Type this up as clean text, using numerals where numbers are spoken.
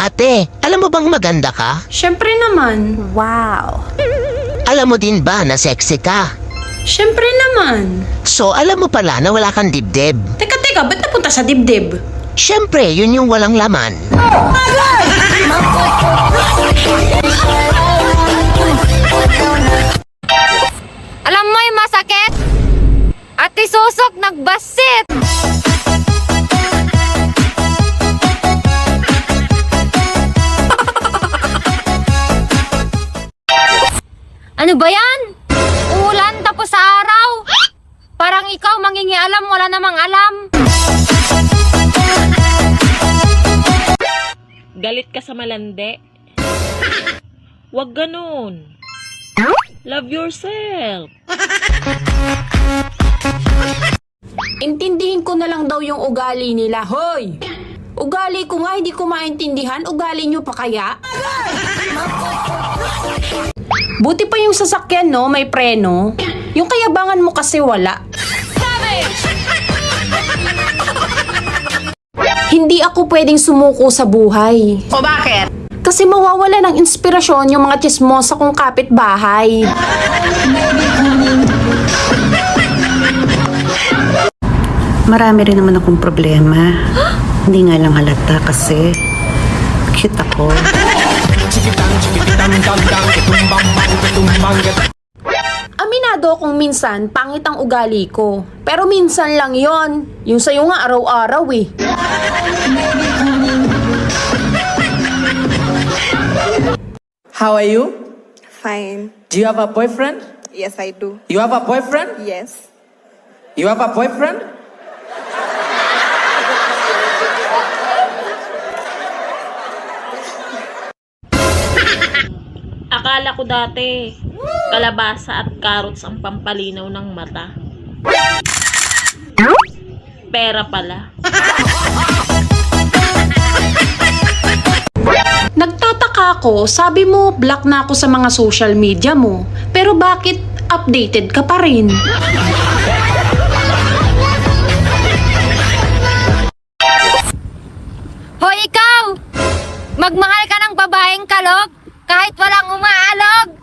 Ate, alam mo bang maganda ka? Siyempre naman. Wow. Alam mo din ba na sexy ka? Siyempre naman. So alam mo pala na wala kang dibdib. Teka, ba't napunta sa dibdib? Siyempre, yun yung walang laman. Alam mo yung masakit? Ate Susok nagbasit! Ano ba yan? Ulan tapos sa araw? Parang ikaw mangingialam, wala namang alam. Galit ka sa malandi? Wag ganun. Love yourself. Intindihin ko na lang daw yung ugali nila. Hoy! Ugali ko nga, hindi ko maintindihan. Ugali nyo pa kaya? Buti pa yung sasakyan, no? May preno. Yung kayabangan mo kasi wala. Hindi ako pwedeng sumuko sa buhay. O bakit? Kasi mawawala ng inspirasyon yung mga chismosa kong kapitbahay. Marami rin naman akong problema. Hindi nga lang halata kasi cute ako. Aminado akong minsan pangit ang ugali ko. Pero minsan lang yon. Yung sa'yo nga araw-araw eh. How are you? Fine. Do you have a boyfriend? Yes, I do. You have a boyfriend? Yes. You have a boyfriend? Akala ko dati, kalabasa at carrots ang pampalinaw ng mata. Pera pala. Nagtataka ako, sabi mo block na ako sa mga social media mo. Pero bakit updated ka pa rin? Hoy ikaw! Magmahal ka ng babaeng kalog kahit walang umaalog!